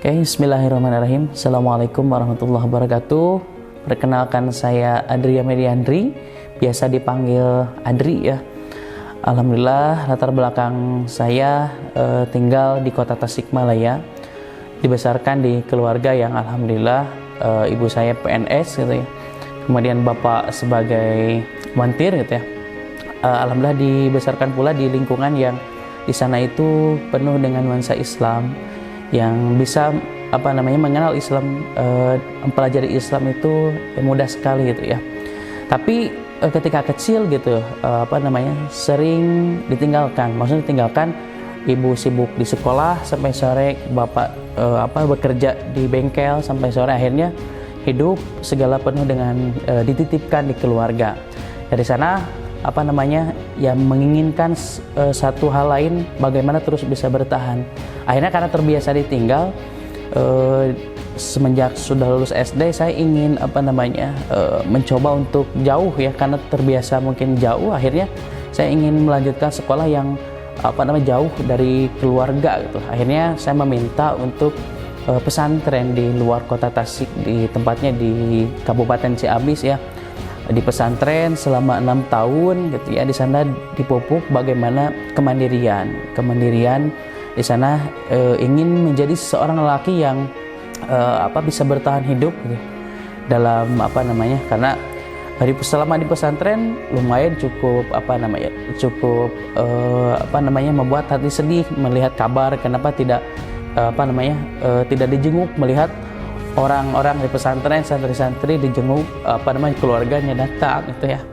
Oke, bismillahirrahmanirrahim. Assalamualaikum warahmatullahi wabarakatuh. Perkenalkan, saya Adria Mediandri, biasa dipanggil Adri ya. Alhamdulillah, latar belakang saya tinggal di kota Tasikmalaya. Dibesarkan di keluarga yang alhamdulillah ibu saya PNS gitu ya. Kemudian bapak sebagai montir gitu ya. Alhamdulillah dibesarkan pula di lingkungan yang di sana itu penuh dengan nuansa Islam, yang bisa mengenal Islam, mempelajari Islam itu mudah sekali gitu ya. Tapi ketika kecil gitu sering ditinggalkan, maksudnya ditinggalkan, ibu sibuk di sekolah sampai sore, bapak bekerja di bengkel sampai sore, akhirnya hidup segala penuh dengan dititipkan di keluarga. Dari sana yang menginginkan satu hal lain, bagaimana terus bisa bertahan. Akhirnya karena terbiasa ditinggal, semenjak sudah lulus SD saya ingin mencoba untuk jauh ya, karena terbiasa mungkin jauh. Akhirnya saya ingin melanjutkan sekolah yang jauh dari keluarga gitu. Akhirnya saya meminta untuk pesantren di luar kota Tasik, di tempatnya di Kabupaten Ciamis ya. Di pesantren selama 6 tahun gitu ya. Di sana dipupuk bagaimana kemandirian di sana, ingin menjadi seorang lelaki yang bisa bertahan hidup gitu, dalam karena selama di pesantren lumayan cukup membuat hati sedih melihat kabar kenapa tidak tidak dijenguk, melihat orang-orang di pesantren, santri-santri dijenguk, keluarganya datang gitu ya.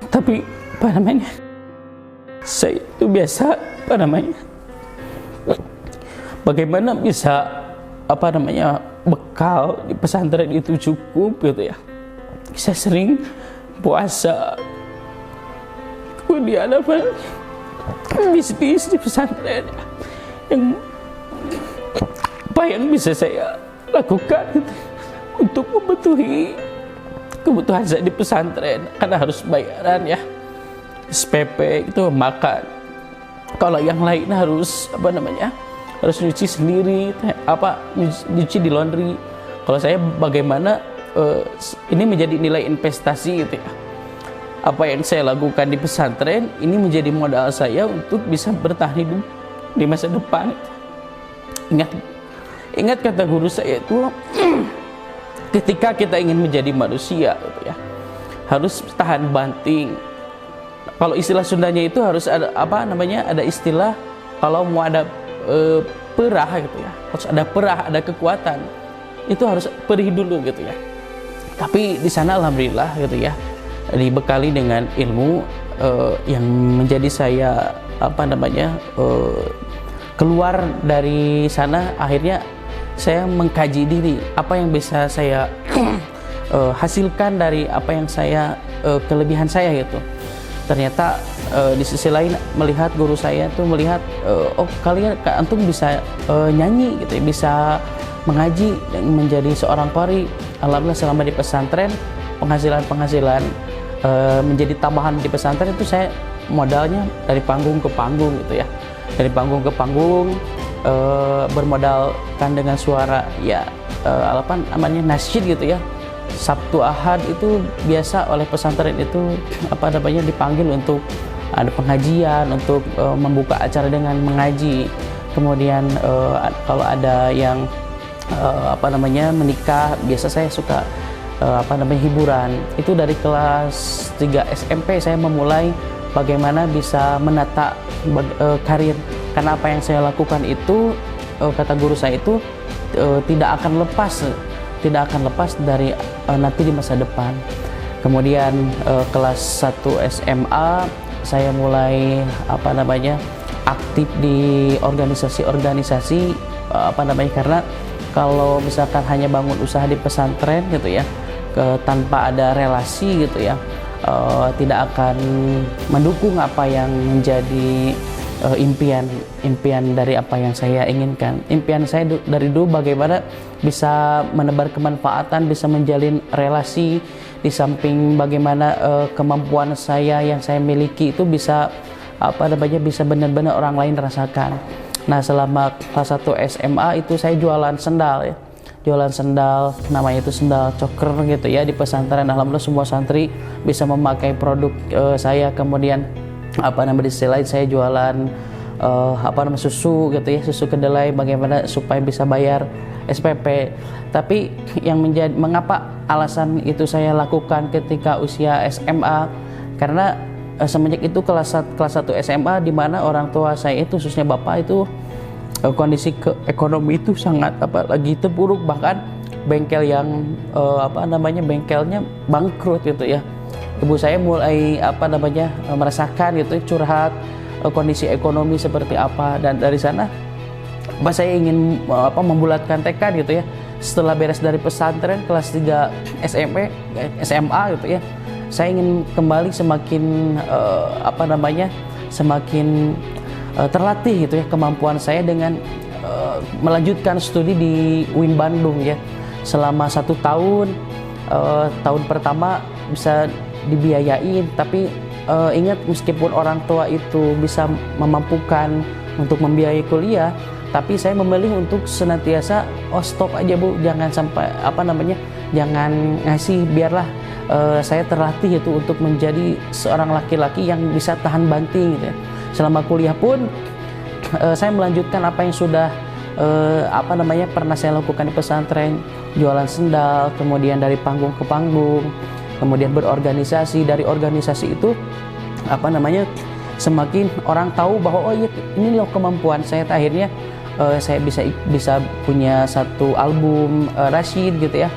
Tapi saya itu biasa bagaimana bisa bekal di pesantren itu cukup gitu ya. Saya sering puasa, kemudian bisnis di pesantren yang bisa saya lakukan untuk memenuhi kebutuhan saya di pesantren, karena harus bayaran ya, SPP itu makan. Kalau yang lain harus harus nyuci sendiri, nyuci di laundry. Kalau saya bagaimana ini menjadi nilai investasi gitu ya. Apa yang saya lakukan di pesantren ini menjadi modal saya untuk bisa bertahan hidup di masa depan. Ingat kata guru saya itu, ketika kita ingin menjadi manusia gitu ya, harus tahan banting. Kalau istilah Sundanya itu harus ada ada istilah, kalau mau ada perah gitu ya, harus ada perah, ada kekuatan. Itu harus perih dulu gitu ya. Tapi di sana alhamdulillah gitu ya, dibekali dengan ilmu yang menjadi saya keluar dari sana. Akhirnya saya mengkaji diri, apa yang bisa saya hasilkan dari apa yang saya kelebihan saya gitu. Ternyata di sisi lain melihat guru saya tuh melihat, antum bisa nyanyi gitu ya, bisa mengaji dan menjadi seorang qari. Alhamdulillah selama di pesantren penghasilan menjadi tambahan di pesantren itu saya modalnya dari panggung ke panggung gitu ya. Dari panggung ke panggung, bermodalkan dengan suara ya, nasyid gitu ya. Sabtu Ahad itu biasa oleh pesantren itu dipanggil untuk ada pengajian, untuk membuka acara dengan mengaji. Kemudian kalau ada yang menikah, biasa saya suka hiburan. Itu dari kelas 3 SMP saya memulai bagaimana bisa menata karir, karena apa yang saya lakukan itu, kata guru saya itu, tidak akan lepas dari nanti di masa depan. Kemudian kelas 1 SMA saya mulai aktif di organisasi-organisasi karena kalau misalkan hanya bangun usaha di pesantren gitu ya, tanpa ada relasi gitu ya, tidak akan mendukung apa yang menjadi impian dari apa yang saya inginkan. Impian saya dari dulu bagaimana bisa menebar kemanfaatan, bisa menjalin relasi, di samping bagaimana kemampuan saya yang saya miliki itu bisa apa namanya bisa benar-benar orang lain rasakan. Nah, selama kelas 1 SMA itu saya jualan sendal ya. Jualan sendal, namanya itu sendal coker gitu ya di pesantren. Alhamdulillah semua santri bisa memakai produk saya. Kemudian apa namanya di sisi lain saya jualan apa namanya susu gitu ya, susu kedelai, bagaimana supaya bisa bayar SPP. Tapi yang menjadi mengapa alasan itu saya lakukan ketika usia SMA, karena semenjak itu kelas 1 SMA di mana orang tua saya itu khususnya bapak itu kondisi ekonomi itu sangat lagi terpuruk, bahkan bengkel yang bengkelnya bangkrut gitu ya. Ibu saya mulai merasakan gitu curhat kondisi ekonomi seperti apa, dan dari sana saya ingin membulatkan tekad gitu ya. Setelah beres dari pesantren kelas 3 SMA gitu ya, saya ingin kembali semakin semakin terlatih gitu ya kemampuan saya dengan melanjutkan studi di UIN Bandung ya. Selama 1 tahun, tahun pertama bisa dibiayain, tapi ingat meskipun orang tua itu bisa memampukan untuk membiayai kuliah, tapi saya memilih untuk senantiasa stop aja Bu, jangan sampai jangan ngasih, biarlah saya terlatih itu untuk menjadi seorang laki-laki yang bisa tahan banting gitu ya. Selama kuliah pun saya melanjutkan apa yang sudah pernah saya lakukan di pesantren, jualan sendal, kemudian dari panggung ke panggung, kemudian berorganisasi. Dari organisasi itu semakin orang tahu bahwa oh iya ini loh kemampuan saya. Akhirnya saya bisa punya 1 album Rashid gitu ya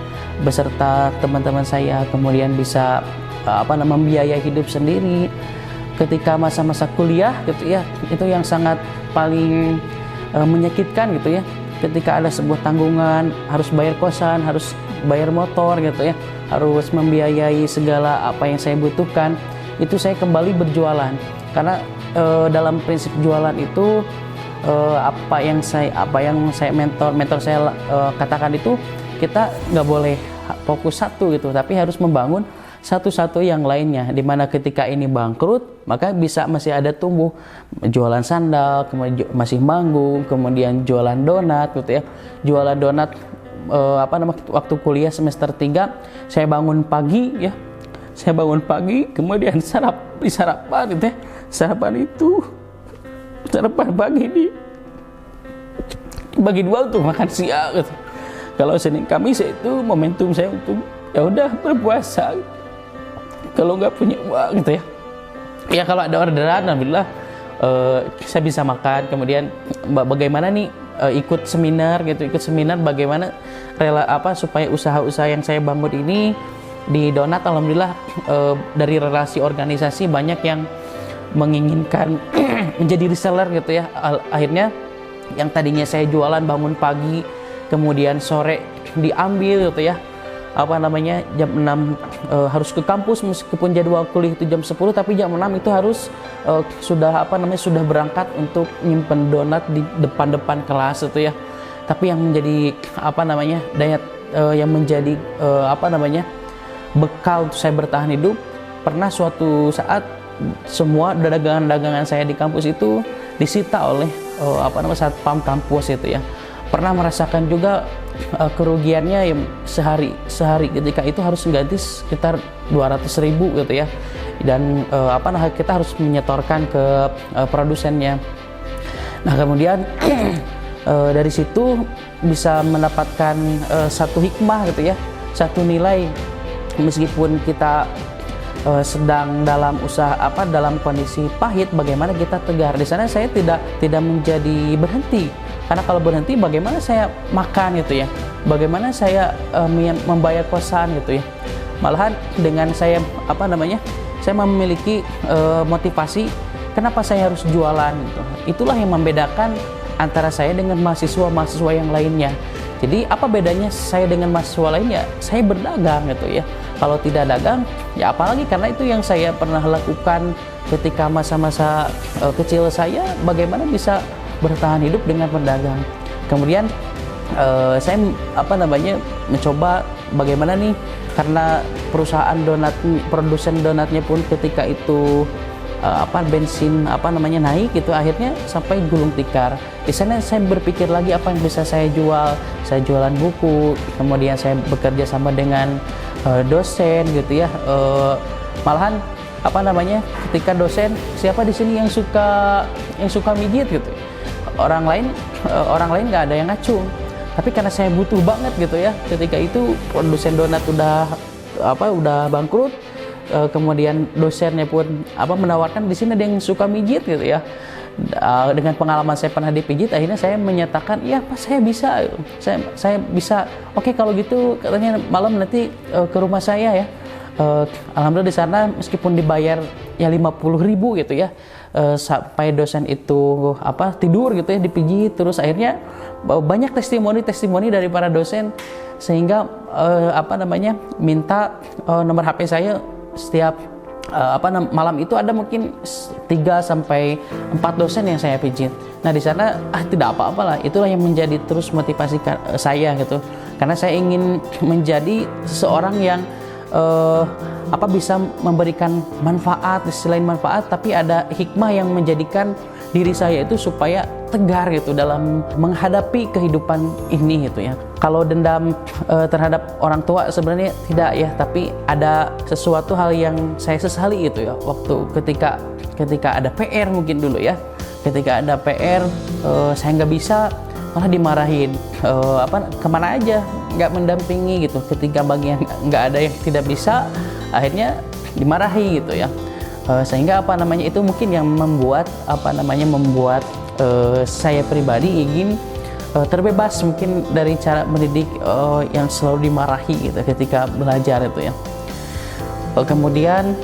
beserta teman-teman saya, kemudian bisa membiayai hidup sendiri. Ketika masa-masa kuliah gitu ya, itu yang sangat paling menyakitkan gitu ya, ketika ada sebuah tanggungan, harus bayar kosan, harus bayar motor gitu ya, harus membiayai segala apa yang saya butuhkan. Itu saya kembali berjualan, karena dalam prinsip jualan itu apa yang saya mentor saya katakan itu, kita nggak boleh fokus satu gitu, tapi harus membangun satu-satu yang lainnya, dimana ketika ini bangkrut maka bisa masih ada tumbuh, jualan sandal, kemudian masih manggung, kemudian jualan donat gitu ya. Jualan donat waktu kuliah semester 3 saya bangun pagi ya, kemudian sarapan gitu ya. Sarapan pagi bagi 2 untuk makan siang gitu. Kalau Senin Kamis itu momentum saya untuk ya udah berpuasa. Kalau nggak punya uang gitu ya kalau ada orderan alhamdulillah saya bisa makan. Kemudian bagaimana nih ikut seminar bagaimana supaya usaha-usaha yang saya bangun ini di donat, alhamdulillah dari relasi organisasi banyak yang menginginkan menjadi reseller gitu ya. Akhirnya yang tadinya saya jualan bangun pagi kemudian sore diambil gitu ya, jam 6 harus ke kampus, meskipun jadwal kuliah itu jam 10, tapi jam 6 itu harus sudah berangkat untuk nyimpen donat di depan kelas itu ya. Tapi yang menjadi yang menjadi bekal untuk saya bertahan hidup, pernah suatu saat semua dagangan-dagangan saya di kampus itu disita oleh satpam kampus itu ya. Pernah merasakan juga kerugiannya yang sehari ketika itu harus mengganti sekitar 200.000 gitu ya, dan kita harus menyetorkan ke produsennya. Nah kemudian dari situ bisa mendapatkan satu hikmah gitu ya, satu nilai, meskipun kita sedang dalam usaha dalam kondisi pahit, bagaimana kita tegar. Di sana saya tidak menjadi berhenti, karena kalau berhenti bagaimana saya makan gitu ya, bagaimana saya membayar kosan gitu ya. Malahan dengan saya saya memiliki motivasi kenapa saya harus jualan gitu. Itulah yang membedakan antara saya dengan mahasiswa yang lainnya. Jadi apa bedanya saya dengan mahasiswa lainnya? Saya berdagang gitu ya. Kalau tidak dagang, ya apalagi, karena itu yang saya pernah lakukan ketika masa-masa kecil saya, bagaimana bisa bertahan hidup dengan berdagang. Kemudian saya mencoba bagaimana nih, karena perusahaan donat, produsen donatnya pun ketika itu bensin naik gitu, akhirnya sampai gulung tikar. Di sana saya berpikir lagi apa yang bisa saya jual. Saya jualan buku, kemudian saya bekerja sama dengan dosen gitu ya. Malahan ketika dosen, siapa di sini yang suka mijit gitu. Orang lain nggak ada yang ngacung. Tapi karena saya butuh banget gitu ya, ketika itu produsen donat udah bangkrut, kemudian dosennya pun menawarkan di sini ada yang suka mijit gitu ya. Dengan pengalaman saya pernah dipijit, akhirnya saya menyatakan ya Pak, saya bisa. Oke, kalau gitu katanya malam nanti ke rumah saya ya. Alhamdulillah di sana meskipun dibayar ya 50.000 gitu ya, sampai dosen itu tidur gitu ya, dipijit terus, akhirnya banyak testimoni dari para dosen sehingga minta nomor HP saya setiap malam itu ada mungkin 3 sampai 4 dosen yang saya pijit. Nah di sana tidak apa-apa lah, itulah yang menjadi terus motivasi saya gitu, karena saya ingin menjadi seseorang yang bisa memberikan manfaat, selain manfaat tapi ada hikmah yang menjadikan diri saya itu supaya tegar gitu dalam menghadapi kehidupan ini gitu ya. Kalau dendam terhadap orang tua sebenarnya tidak ya, tapi ada sesuatu hal yang saya sesali itu ya, waktu ketika ada PR mungkin dulu ya, ketika ada PR saya nggak bisa, malah dimarahin, kemana aja nggak mendampingi gitu, ketika bagian nggak ada yang tidak bisa akhirnya dimarahi gitu ya. Sehingga itu mungkin yang membuat saya pribadi ingin terbebas mungkin dari cara mendidik yang selalu dimarahi gitu ketika belajar itu ya. Kemudian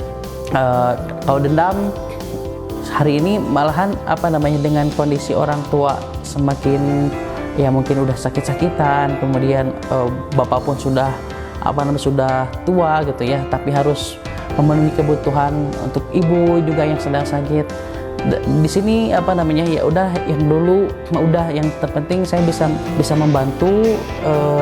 kalau dendam hari ini malahan dengan kondisi orang tua semakin ya mungkin udah sakit-sakitan, kemudian bapak pun sudah sudah tua gitu ya, tapi harus memenuhi kebutuhan untuk ibu juga yang sedang sakit. Di sini ya udah, yang dulu udah, yang terpenting saya bisa membantu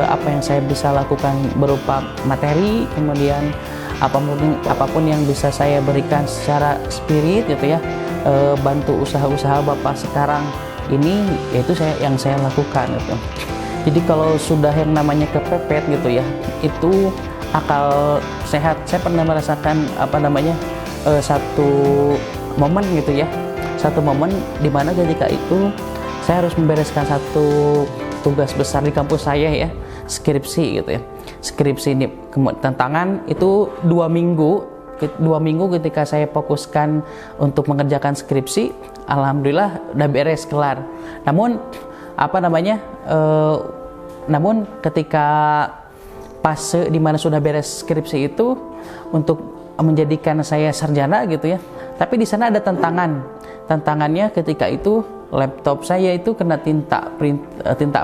apa yang saya bisa lakukan berupa materi, kemudian apapun yang bisa saya berikan secara spirit gitu ya, bantu usaha-usaha bapak sekarang ini, yaitu yang saya lakukan gitu. Jadi kalau sudah yang namanya kepepet gitu ya, itu akal sehat. Saya pernah merasakan satu momen gitu ya, satu momen dimana ketika itu saya harus membereskan satu tugas besar di kampus saya ya, skripsi gitu ya. Skripsi ini tantangan itu 2 minggu ketika saya fokuskan untuk mengerjakan skripsi, alhamdulillah udah beres, kelar. Namun ketika fase di mana sudah beres skripsi itu untuk menjadikan saya sarjana gitu ya, tapi di sana ada tantangannya ketika itu laptop saya itu kena tinta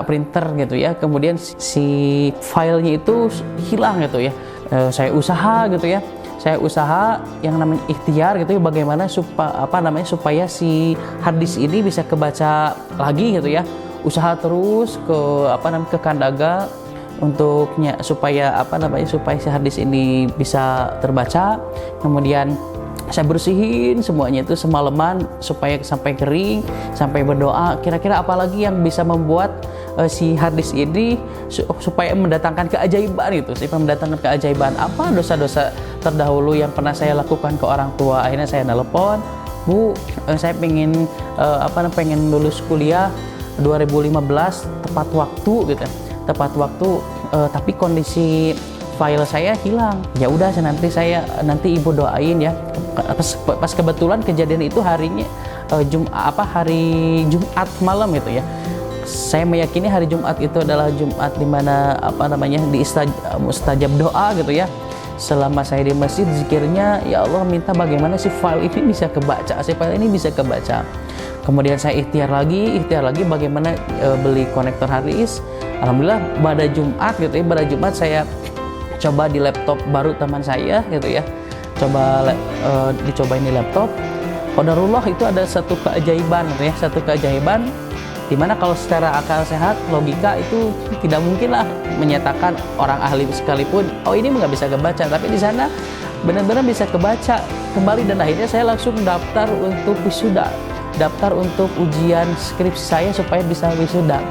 printer gitu ya, kemudian si filenya itu hilang gitu ya. Saya usaha yang namanya ikhtiar gitu ya, bagaimana supaya si harddisk ini bisa kebaca lagi gitu ya. Usaha terus ke Kandaga supaya si harddisk ini bisa terbaca. Kemudian saya bersihin semuanya itu semalaman supaya sampai kering, sampai berdoa kira-kira apalagi yang bisa membuat si harddisk ini supaya mendatangkan keajaiban itu, apa dosa-dosa terdahulu yang pernah saya lakukan ke orang tua. Akhirnya saya nelpon, Bu, saya pengen lulus kuliah 2015 tepat waktu tapi kondisi file saya hilang. Ya udah, nanti ibu doain ya. Pas kebetulan kejadian itu harinya hari Jumat malam gitu ya. Saya meyakini hari Jumat itu adalah Jumat di mana mustajab doa gitu ya. Selama saya di masjid, zikirnya ya Allah minta bagaimana si file ini bisa kebaca. Kemudian saya ikhtiar lagi bagaimana beli konektor harddisk. Alhamdulillah pada Jumat saya coba di laptop baru teman saya gitu ya. Dicobain di laptop. Qadarullah itu ada satu keajaiban gitu ya, dimana kalau secara akal sehat, logika itu tidak mungkin lah menyatakan orang ahli sekalipun, oh ini nggak bisa kebaca. Tapi di sana benar-benar bisa kebaca kembali, dan akhirnya saya langsung daftar untuk wisuda, daftar untuk ujian skripsi saya supaya bisa wisuda.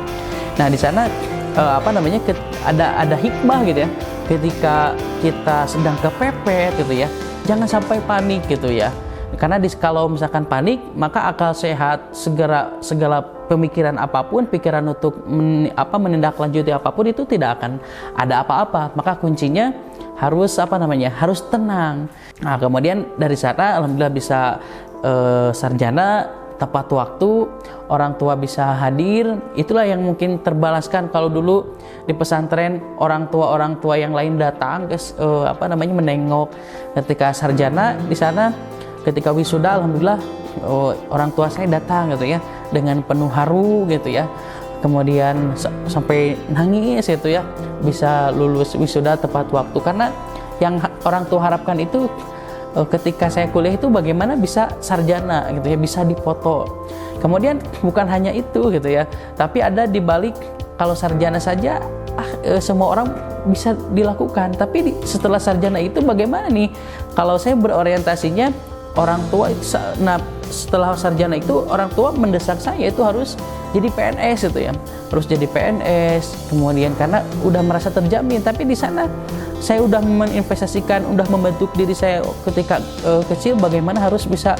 Nah di sana ada hikmah gitu ya, ketika kita sedang kepepet gitu ya, jangan sampai panik gitu ya, karena kalau misalkan panik maka akal sehat segala pemikiran apapun, pikiran untuk menindaklanjuti apapun itu tidak akan ada apa-apa. Maka kuncinya harus harus tenang. Nah kemudian dari sana alhamdulillah bisa sarjana tepat waktu, orang tua bisa hadir. Itulah yang mungkin terbalaskan. Kalau dulu di pesantren orang tua yang lain datang ke menengok ketika sarjana, di sana ketika wisuda alhamdulillah orang tua saya datang gitu ya dengan penuh haru gitu ya, kemudian sampai nangis gitu ya, bisa lulus wisuda tepat waktu. Karena yang orang tua harapkan itu ketika saya kuliah itu bagaimana bisa sarjana gitu ya, bisa dipoto. Kemudian bukan hanya itu gitu ya, tapi ada di balik kalau sarjana saja semua orang bisa dilakukan, tapi setelah sarjana itu bagaimana nih? Kalau saya berorientasinya orang tua itu, nah setelah sarjana itu orang tua mendesak saya itu harus jadi PNS itu ya, harus jadi PNS. Kemudian karena udah merasa terjamin, tapi di sana saya udah menginvestasikan, udah membentuk diri saya ketika kecil bagaimana harus bisa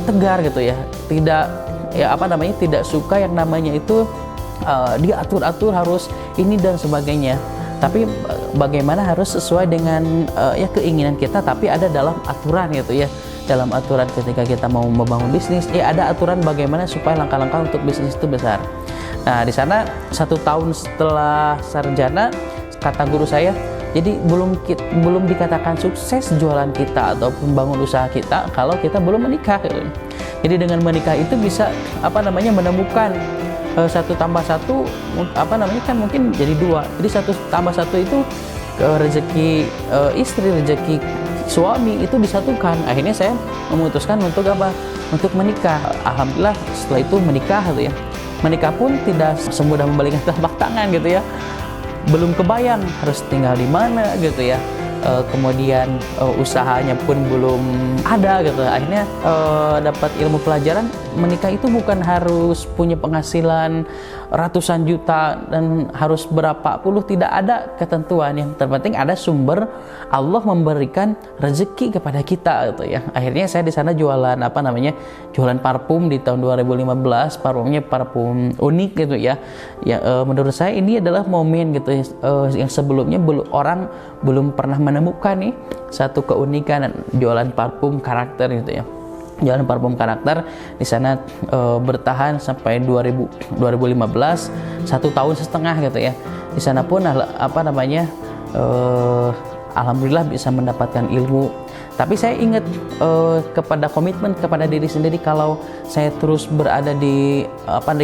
tegar gitu ya, tidak suka yang namanya itu diatur-atur harus ini dan sebagainya, tapi bagaimana harus sesuai dengan keinginan kita, tapi ada dalam aturan gitu ya. Dalam aturan ketika kita mau membangun bisnis, ada aturan bagaimana supaya langkah-langkah untuk bisnis itu besar. Nah di sana 1 tahun setelah sarjana, kata guru saya, jadi belum dikatakan sukses jualan kita atau membangun usaha kita kalau kita belum menikah gitu. Jadi dengan menikah itu bisa menemukan 1 tambah 1 kan mungkin jadi 2. Jadi 1 tambah 1 itu rezeki istri, rezeki suami itu disatukan. Akhirnya saya memutuskan untuk untuk menikah. Alhamdulillah setelah itu menikah gitu ya. Menikah pun tidak semudah membalikkan telapak tangan gitu ya. Belum kebayang harus tinggal di mana gitu ya. Kemudian usahanya pun belum ada gitu. Akhirnya dapat ilmu pelajaran, menikah itu bukan harus punya penghasilan ratusan juta dan harus berapa puluh, tidak ada ketentuan. Yang terpenting ada sumber, Allah memberikan rezeki kepada kita gitu ya. Akhirnya saya di sana jualan jualan parfum di tahun 2015. Parfumnya parfum unik gitu ya. Menurut saya ini adalah momen gitu yang sebelumnya orang belum pernah menemukan nih satu keunikan jualan parfum karakter gitu ya. Jualan parfum karakter di sana bertahan sampai 2015, 1,5 tahun gitu ya. Di sana pun alhamdulillah bisa mendapatkan ilmu. Tapi saya ingat kepada komitmen kepada diri sendiri, kalau saya terus berada di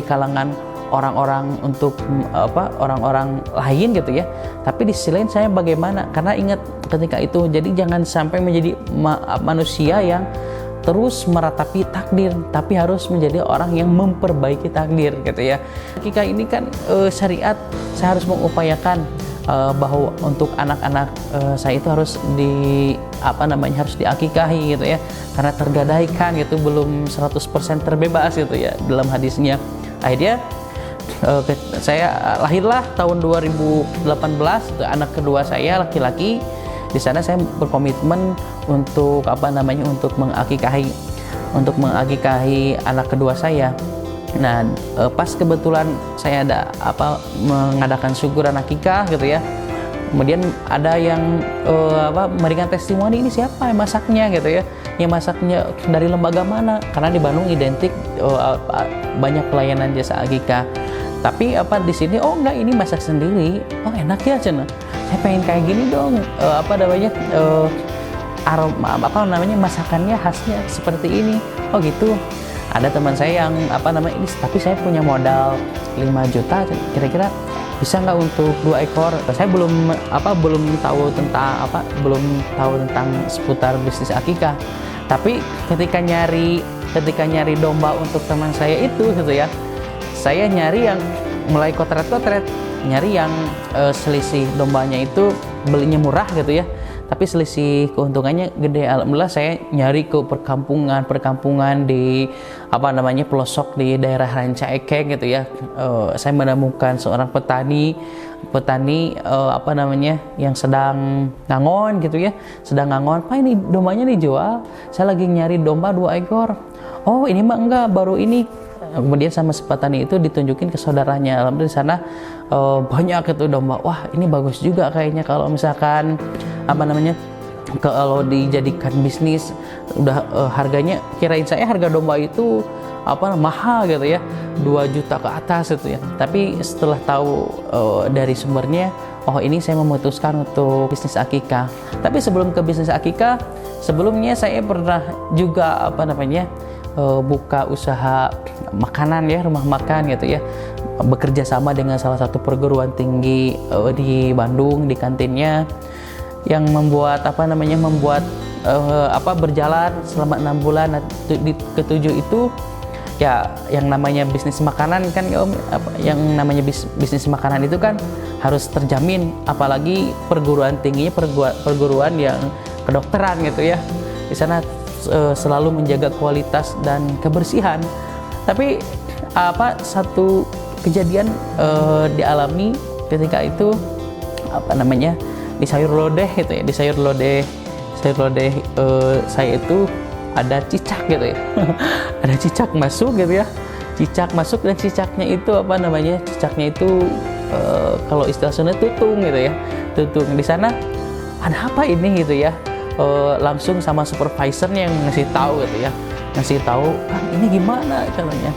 kalangan orang-orang untuk orang-orang lain gitu ya. Tapi di sisi lain saya bagaimana? Karena ingat ketika itu, jadi jangan sampai menjadi manusia yang terus meratapi takdir, tapi harus menjadi orang yang memperbaiki takdir gitu ya. Ketika ini kan syariat, saya harus mengupayakan bahwa untuk anak-anak saya itu harus harus diakikahi gitu ya, karena tergadaikan gitu, belum 100% terbebas gitu ya dalam hadisnya. Akhirnya saya lahirlah tahun 2018 itu anak kedua saya laki-laki. Di sana saya berkomitmen untuk untuk mengakikahi anak kedua saya. Nah, pas kebetulan saya ada mengadakan syukuran akikah gitu ya. Kemudian ada yang memberikan testimoni, ini siapa yang masaknya gitu ya. Yang masaknya dari lembaga mana? Karena di Bandung identik banyak pelayanan jasa akikah. Tapi di sini enggak, ini masak sendiri. Oh enak ya cenah. Saya pengen kayak gini dong, aroma masakannya khasnya seperti ini. Oh gitu. Ada teman saya yang ini, tapi saya punya modal 5 juta, kira-kira bisa nggak untuk 2 ekor? Saya belum tahu tentang seputar bisnis akikah. Tapi ketika nyari domba untuk teman saya itu gitu ya, saya nyari yang mulai kotret-kotret, nyari yang selisih dombanya itu belinya murah gitu ya, tapi selisih keuntungannya gede. Alhamdulillah saya nyari ke perkampungan di apa namanya pelosok di daerah Ranca Ekeng gitu ya. Saya menemukan seorang petani apa namanya yang sedang ngangon gitu ya, sedang ngangon, Pak ini dombanya dijual, saya lagi nyari domba 2 ekor. Oh ini mah enggak, baru ini. Kemudian sama si petani itu ditunjukin ke saudaranya. Alhamdulillah di sana banyak itu domba. Wah ini bagus juga kayaknya kalau misalkan apa namanya kalau dijadikan bisnis. Udah harganya, kirain saya harga domba itu apa mahal gitu ya, 2 juta ke atas itu ya. Tapi setelah tahu dari sumbernya, oh ini saya memutuskan untuk bisnis akikah. Tapi sebelum ke bisnis akikah, sebelumnya saya pernah juga apa namanya buka usaha makanan ya, rumah makan gitu ya, bekerja sama dengan salah satu perguruan tinggi di Bandung, di kantinnya, yang membuat apa namanya berjalan selama 6 bulan. Di ketujuh itu ya yang namanya bisnis makanan kan ya Om, yang namanya bisnis makanan itu kan harus terjamin, apalagi perguruan tingginya perguruan yang kedokteran gitu ya. Di sana selalu menjaga kualitas dan kebersihan. Tapi satu kejadian dialami ketika itu apa namanya di sayur lodeh itu ya, di sayur lodeh saya itu ada cicak gitu ya. Ada cicak masuk gitu ya, cicak masuk, dan cicaknya itu apa namanya, cicaknya itu kalau istilah Sunda tutung gitu ya, tutung. Di sana ada apa ini gitu ya, langsung sama supervisornya yang ngasih tahu gitu ya, ngasih tahu Kang ini gimana katanya.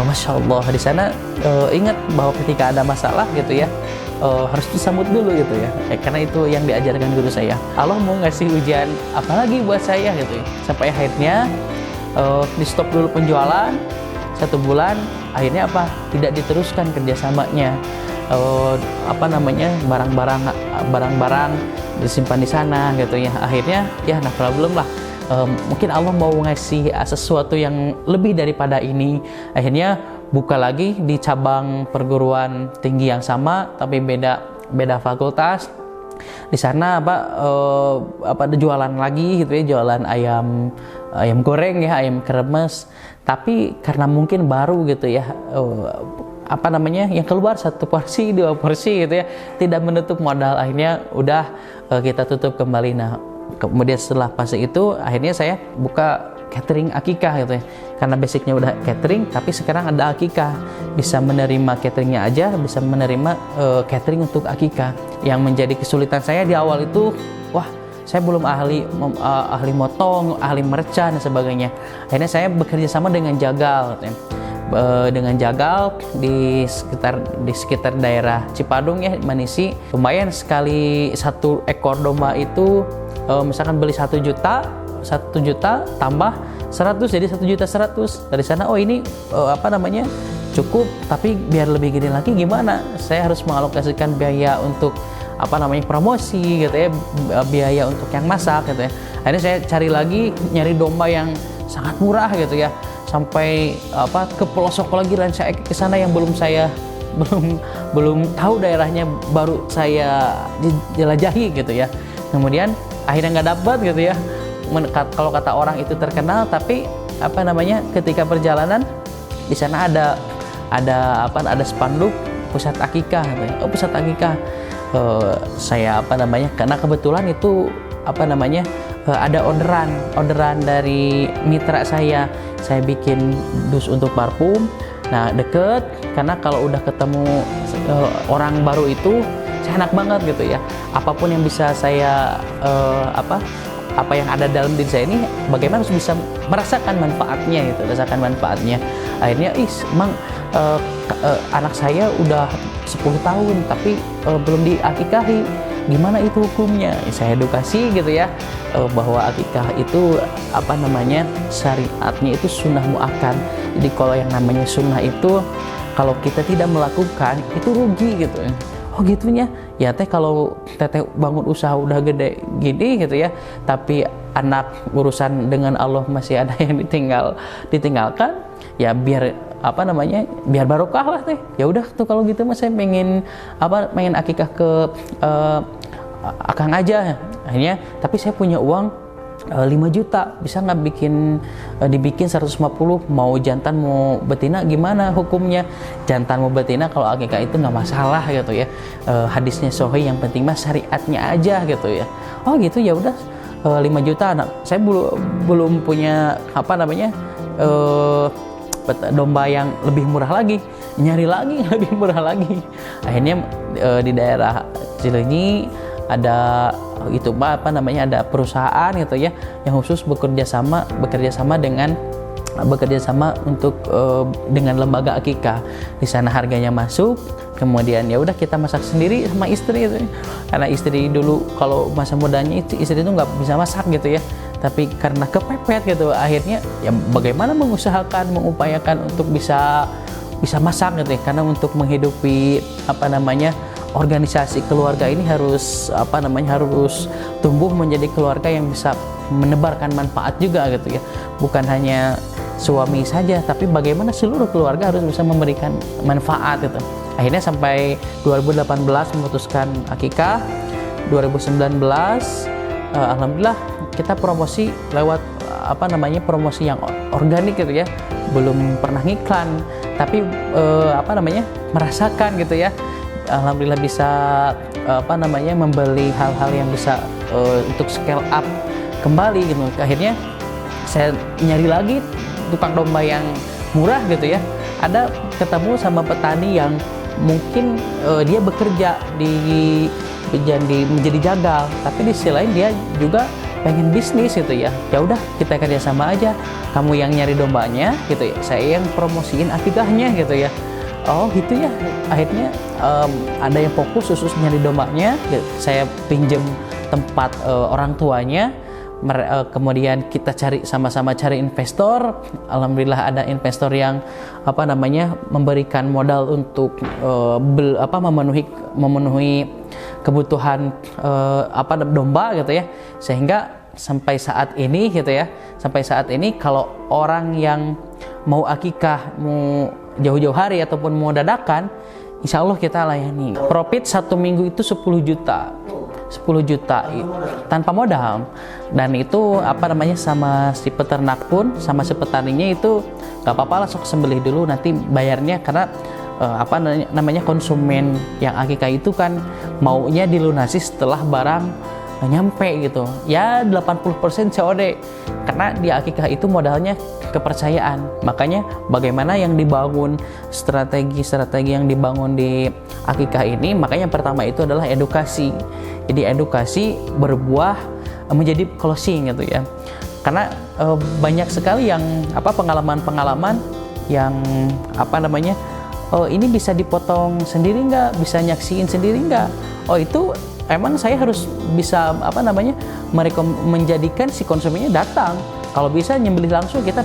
Masya Allah, di sana ingat bahwa ketika ada masalah gitu ya, harus disambut dulu gitu ya, karena itu yang diajarkan guru saya. Allah mau ngasih ujian apalagi buat saya gitu ya. Sampai akhirnya di stop dulu penjualan 1 bulan, akhirnya apa, tidak diteruskan kerjasamanya. Apa namanya barang-barang disimpan di sana gitu ya. Akhirnya ya nah problem lah, mungkin Allah mau ngasih sesuatu yang lebih daripada ini. Akhirnya buka lagi di cabang perguruan tinggi yang sama tapi beda fakultas. Di sana jualan lagi gitu ya, jualan ayam goreng ya, ayam kremes. Tapi karena mungkin baru gitu ya, apa namanya yang keluar 1 porsi 2 porsi gitu ya, tidak menutup modal. Akhirnya udah kita tutup kembali. Nah kemudian setelah fase itu akhirnya saya buka catering akikah gitu ya, karena basicnya udah catering tapi sekarang ada akikah, bisa menerima cateringnya aja, bisa menerima catering untuk akikah. Yang menjadi kesulitan saya di awal itu, wah saya belum ahli motong, ahli merchan dan sebagainya. Akhirnya saya bekerja sama dengan jagal gitu ya. Dengan jagal di sekitar daerah Cipadung ya, Manisi. Lumayan sekali 1 ekor domba itu misalkan beli 1 juta tambah 100 jadi 1.100.000. Dari sana ini cukup, tapi biar lebih gede lagi gimana? Saya harus mengalokasikan biaya untuk promosi gitu ya, biaya untuk yang masak gitu ya. Akhirnya saya nyari domba yang sangat murah gitu ya, sampai ke pelosok lagi Ranca Ekeng ke sana yang belum tahu daerahnya, baru saya jelajahi gitu ya. Kemudian akhirnya nggak dapat gitu ya. Kalau kata orang itu terkenal, tapi ketika perjalanan di sana ada spanduk pusat akikah gitu ya. Pusat akikah. Saya karena kebetulan itu ada orderan dari mitra saya bikin dus untuk parfum. Nah deket, karena kalau udah ketemu orang baru itu saya enak banget gitu ya, apapun yang bisa saya apa yang ada dalam diri saya ini, bagaimana harus bisa merasakan manfaatnya gitu, Akhirnya anak saya udah 10 tahun tapi belum diakikahi, gimana itu hukumnya? Saya edukasi gitu ya, bahwa akikah itu syariatnya itu sunnah muakkad. Jadi kalau yang namanya sunnah itu kalau kita tidak melakukan itu rugi gitu. Oh gitunya ya teh, kalau teteh bangun usaha udah gede gini gitu ya, tapi anak urusan dengan Allah masih ada yang ditinggalkan, ya biar biar barokah lah teh. Ya udah tuh kalau gitu mas saya pengen akikah ke akang aja akhirnya, tapi saya punya uang 5 juta, bisa nggak dibikin 150, mau jantan mau betina gimana hukumnya? Jantan mau betina kalau akikah itu nggak masalah gitu ya, hadisnya sahih, yang penting mah syariatnya aja gitu ya. Oh gitu, ya udah 5 juta. Nah, saya belum punya apa namanya domba yang lebih murah lagi, nyari lagi lebih murah lagi. Akhirnya di daerah Cileunyi ada itu apa namanya, ada perusahaan gitu ya yang khusus bekerja sama untuk dengan lembaga akikah. Di sana harganya masuk, kemudian ya udah kita masak sendiri sama istri gitu. Karena istri dulu kalau masa mudanya istri itu nggak bisa masak gitu ya, tapi karena kepepet gitu akhirnya ya bagaimana mengupayakan untuk bisa masak gitu ya. Karena untuk menghidupi apa namanya organisasi keluarga ini harus tumbuh menjadi keluarga yang bisa menebarkan manfaat juga gitu ya, bukan hanya suami saja, tapi bagaimana seluruh keluarga harus bisa memberikan manfaat gitu. Akhirnya sampai 2018 memutuskan akikah. 2019 alhamdulillah kita promosi lewat promosi yang organik gitu ya, belum pernah ngiklan, tapi merasakan gitu ya. Alhamdulillah bisa membeli hal-hal yang bisa untuk scale up kembali gitu. Akhirnya saya nyari lagi tukang domba yang murah gitu ya. Ada ketemu sama petani yang mungkin dia bekerja menjadi jagal, tapi di sisi lain dia juga pengen bisnis gitu ya. Ya udah, kita kerjasama aja. Kamu yang nyari dombanya gitu ya, saya yang promosiin akikahnya gitu ya. Oh gitu ya. Akhirnya ada yang fokus khusus nyari dombanya, saya pinjem tempat orang tuanya, kemudian kita sama-sama cari investor. Alhamdulillah ada investor yang memberikan modal untuk memenuhi kebutuhan domba gitu ya, sehingga sampai saat ini kalau orang yang mau akikah, mau jauh-jauh hari ataupun mau dadakan, insya Allah kita layani. Profit 1 minggu itu 10 juta tanpa modal. Dan itu sama si peternak pun, sama si petaninya itu gak apa-apa lah, sok sembelih dulu nanti bayarnya. Karena konsumen yang akikah itu kan maunya dilunasi setelah barang nyampe gitu ya, 80% COD. Karena di akikah itu modalnya kepercayaan. Makanya bagaimana yang dibangun, strategi yang dibangun di akikah ini, makanya yang pertama itu adalah edukasi. Jadi edukasi berbuah menjadi closing gitu ya. Karena banyak sekali yang pengalaman yang ini bisa dipotong sendiri nggak, bisa nyaksiin sendiri nggak. Oh itu emang saya harus bisa menjadikan si konsumennya datang. Kalau bisa nyembelih langsung, kita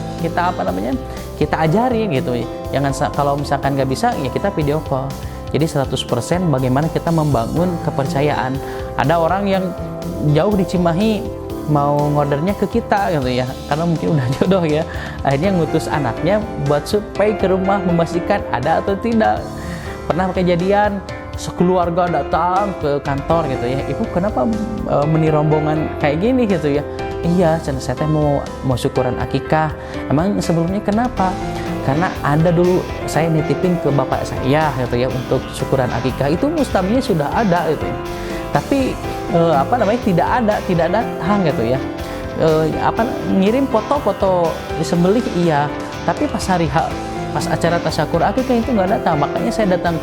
ajarin gitu. Jangan, kalau misalkan nggak bisa ya kita video call. Jadi 100% bagaimana kita membangun kepercayaan. Ada orang yang jauh di Cimahi mau ngordernya ke kita gitu ya, karena mungkin udah jodoh ya. Akhirnya ngutus anaknya buat survei ke rumah memastikan ada atau tidak. Pernah kejadian sekeluarga datang ke kantor gitu ya, ibu kenapa rombongan kayak gini gitu ya. Iya, saya mau syukuran akikah. Emang sebelumnya kenapa? Karena ada dulu saya nitipin ke bapak saya gitu ya untuk syukuran akikah, itu mustamnya sudah ada gitu ya. Tapi tidak datang gitu ya. Ngirim foto-foto disembelih iya, tapi pas acara tasyakur akikah itu nggak datang. Makanya saya datang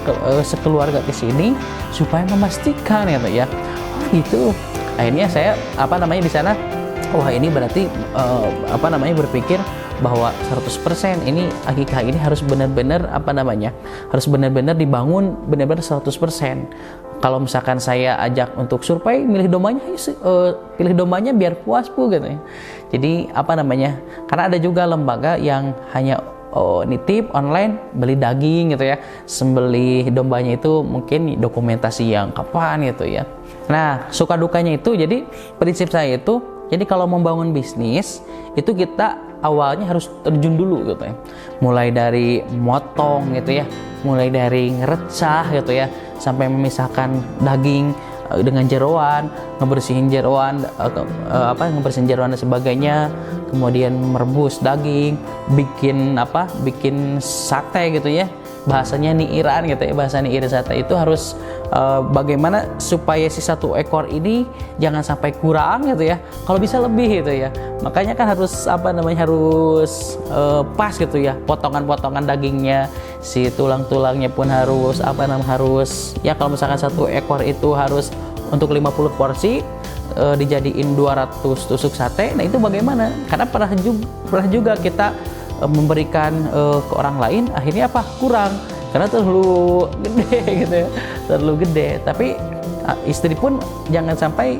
sekeluarga ke sini supaya memastikan gitu ya. Oh gitu. Akhirnya saya di sana, wah ini berarti berpikir bahwa 100% ini akikah ini harus benar-benar dibangun benar-benar 100%. Kalau misalkan saya ajak untuk survei pilih dombanya biar puas Bu gitu ya. Jadi karena ada juga lembaga yang hanya nitip online, beli daging gitu ya, sembelih dombanya itu mungkin dokumentasi yang kapan gitu ya. Nah suka dukanya itu, jadi prinsip saya itu, jadi kalau membangun bisnis itu kita awalnya harus terjun dulu gitu ya, mulai dari motong gitu ya, mulai dari ngerecah gitu ya, sampai memisahkan daging dengan jeroan, ngebersihin jeroan, ngebersihin jeroan dan sebagainya, kemudian merebus daging, bikin sate gitu ya, bahasanya niiran gitu ya, bahasa niir sate itu harus bagaimana supaya si satu ekor ini jangan sampai kurang gitu ya, kalau bisa lebih gitu ya. Makanya kan harus harus pas gitu ya, potongan-potongan dagingnya, si tulang-tulangnya pun harus harus ya, kalau misalkan satu ekor itu harus untuk 50 porsi, dijadiin 200 tusuk sate. Nah itu bagaimana? Karena pernah juga kita memberikan ke orang lain, akhirnya kurang karena terlalu gede gitu ya, terlalu gede. Tapi istri pun jangan sampai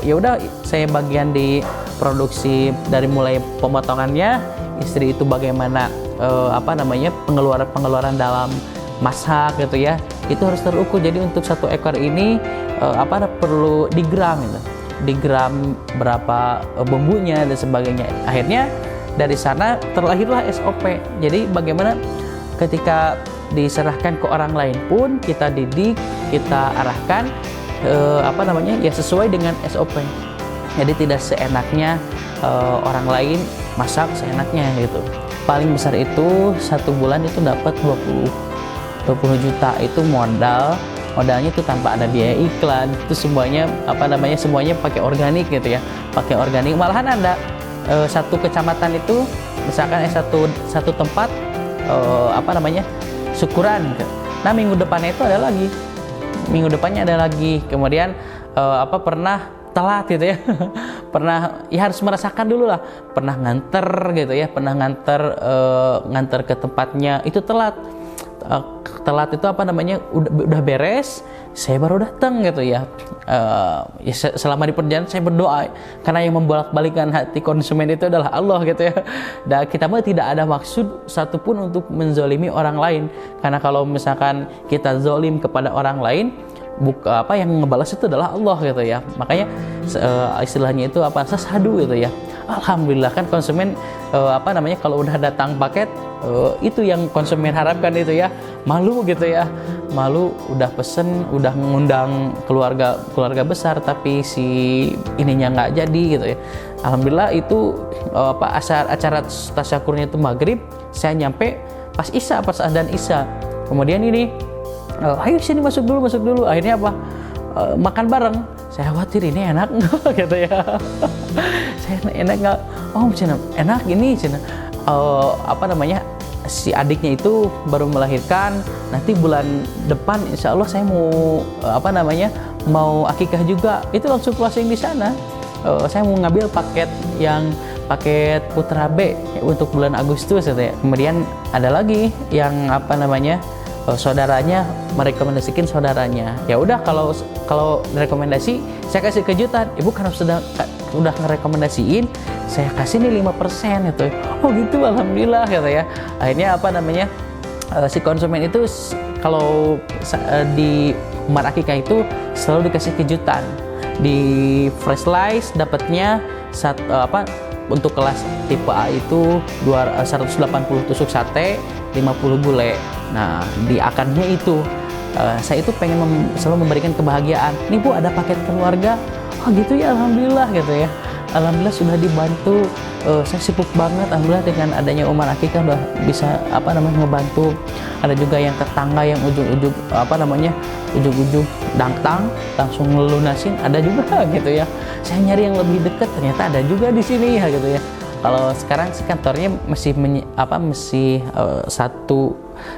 ya udah saya bagian di produksi dari mulai pemotongannya, istri itu bagaimana pengeluaran dalam masak gitu ya, itu harus terukur. Jadi untuk satu ekor ini perlu digram gitu, digram berapa bumbunya dan sebagainya. Akhirnya dari sana terlahirlah SOP. Jadi bagaimana ketika diserahkan ke orang lain pun kita didik, kita arahkan ya sesuai dengan SOP. Jadi tidak seenaknya orang lain masak seenaknya gitu. Paling besar itu satu bulan itu dapat 20 juta itu modalnya itu tanpa ada biaya iklan, itu semuanya semuanya pakai organik gitu ya, pakai organik. Malahan ada satu kecamatan itu misalkan satu tempat syukuran. Nah minggu depannya itu ada lagi, minggu depannya ada lagi, kemudian pernah telat gitu ya pernah ya harus merasakan dulu lah, pernah nganter gitu ya, pernah nganter ke tempatnya itu telat itu udah beres, saya baru datang gitu ya. Selama di perjalanan saya berdoa, karena yang membolak-balikkan hati konsumen itu adalah Allah gitu ya. Dan kita mah tidak ada maksud satupun untuk menzolimi orang lain, karena kalau misalkan kita zolim kepada orang lain, yang ngebalas itu adalah Allah gitu ya. Makanya istilahnya itu sesadu gitu ya. Alhamdulillah kan konsumen kalau udah datang paket itu yang konsumen harapkan itu ya, malu gitu ya, malu udah pesen, udah ngundang keluarga besar tapi si ininya nggak jadi gitu ya. Alhamdulillah itu acara tasyakurnya itu maghrib, saya nyampe pas adzan Isya, kemudian ini ayo sini masuk dulu, akhirnya makan bareng. Saya khawatir ini enak nggak gitu ya, saya enak nggak, enak ini si adiknya itu baru melahirkan, nanti bulan depan insya Allah saya mau akikah juga, itu langsung closing di sana. Saya mau ngambil paket Putra B untuk bulan Agustus gitu ya. Kemudian ada lagi yang saudaranya merekomendasikan saudaranya. Ya udah, kalau rekomendasi saya kasih kejutan. Ibu kan udah ngerekomendasiin, saya kasih nih 5% gitu. Oh gitu, alhamdulillah gitu ya. Akhirnya si konsumen itu kalau di Umar Akikah itu selalu dikasih kejutan. Di Fresh Slice dapatnya untuk kelas tipe A itu 180 tusuk sate, 50 gulai. Nah, di akarnya itu saya itu pengen selalu memberikan kebahagiaan. Nih Bu, ada paket keluarga. Oh gitu ya, alhamdulillah gitu ya. Alhamdulillah sudah dibantu. Saya sibuk banget, alhamdulillah dengan adanya Umar Akikah udah bisa ngebantu. Ada juga yang tetangga yang ujung-ujung dangtang langsung ngelunasin, ada juga gitu ya. Saya nyari yang lebih dekat, ternyata ada juga di sini ya gitu ya. Kalau sekarang sih kantornya masih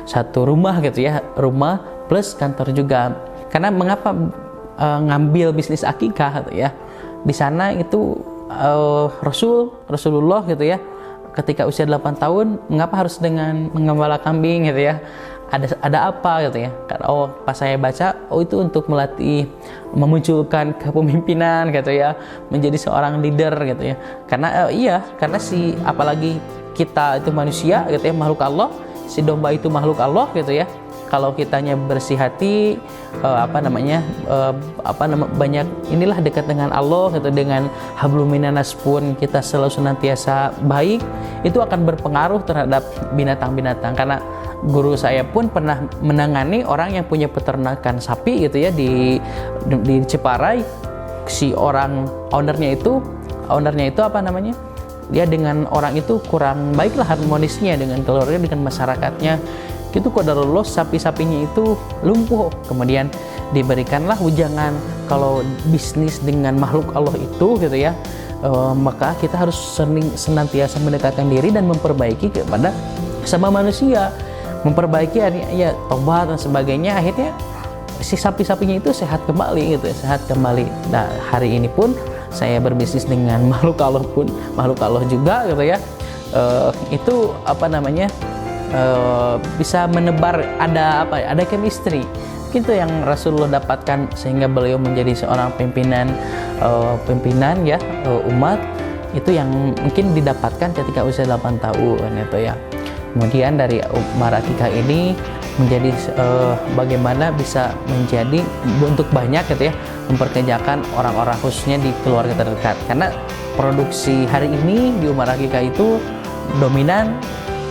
satu rumah gitu ya, rumah plus kantor juga. Karena mengapa ngambil bisnis akikah gitu ya? Di sana itu Rasulullah gitu ya, ketika usia 8 tahun, mengapa harus dengan menggembala kambing gitu ya? Ada apa gitu ya? Pas saya baca, itu untuk melatih, memunculkan kepemimpinan gitu ya, menjadi seorang leader gitu ya. Karena karena apalagi kita itu manusia gitu ya, makhluk Allah, si domba itu makhluk Allah gitu ya. Kalau kitanya bersih hati, banyak inilah dekat dengan Allah gitu, dengan hablum minanas pun kita selalu senantiasa baik, itu akan berpengaruh terhadap binatang-binatang. Karena guru saya pun pernah menangani orang yang punya peternakan sapi gitu ya di Ciparai. Si orang ownernya itu apa namanya, dia dengan orang itu kurang baiklah harmonisnya dengan keluarga, dengan masyarakatnya gitu. Qadarullah sapi-sapinya itu lumpuh, kemudian diberikanlah ujangan kalau bisnis dengan makhluk Allah itu gitu ya, maka kita harus senantiasa mendekatkan diri dan memperbaiki kepada sama manusia, memperbaiki ya tobat dan sebagainya. Akhirnya si sapi-sapinya itu sehat kembali gitu, sehat kembali. Nah, hari ini pun saya berbisnis dengan makhluk Allah juga gitu ya. Itu apa namanya, bisa menebar ada chemistry gitu yang Rasulullah dapatkan, sehingga beliau menjadi seorang pimpinan ya umat, itu yang mungkin didapatkan ketika usia 8 tahun itu ya. Kemudian dari Umar Akikah ini menjadi bagaimana bisa menjadi untuk banyak gitu ya, memperkerjakan orang-orang khususnya di keluarga terdekat, karena produksi hari ini di Umar Akikah itu dominan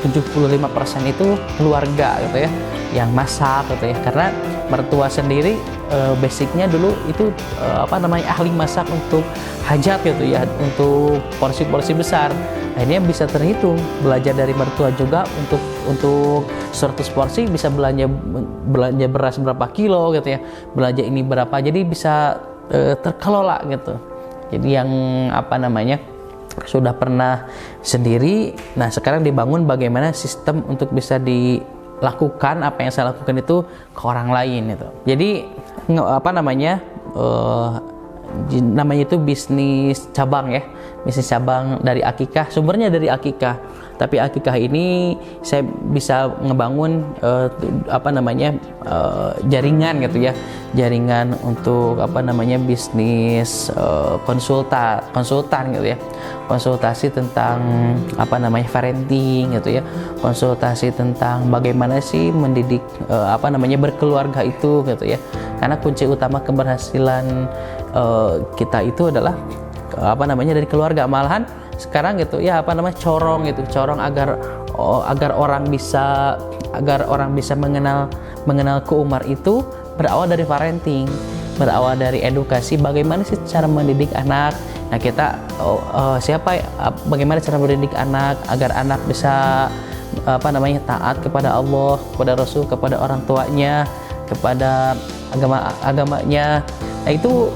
75% itu keluarga gitu ya yang masak gitu ya, karena mertua sendiri basicnya dulu itu ahli masak untuk hajat gitu ya, untuk porsi-porsi besar. Akhirnya bisa terhitung, belajar dari mertua juga untuk 100 porsi bisa belanja beras berapa kilo gitu ya, belanja ini berapa, jadi bisa terkelola gitu. Jadi yang sudah pernah sendiri, nah sekarang dibangun bagaimana sistem untuk bisa dilakukan apa yang saya lakukan itu ke orang lain itu. Jadi namanya itu bisnis cabang ya, bisnis cabang dari Akikah, sumbernya dari Akikah. Tapi Akikah ini saya bisa ngebangun jaringan gitu ya, jaringan untuk bisnis konsultan gitu ya, konsultasi tentang parenting gitu ya, konsultasi tentang bagaimana sih mendidik berkeluarga itu gitu ya, karena kunci utama keberhasilan kita itu adalah dari keluarga. Malahan sekarang gitu ya corong agar orang bisa mengenal ke Umar itu berawal dari parenting, berawal dari edukasi, bagaimana sih cara mendidik anak. Nah kita bagaimana cara mendidik anak agar anak bisa taat kepada Allah, kepada Rasul, kepada orang tuanya, kepada agamanya. Nah itu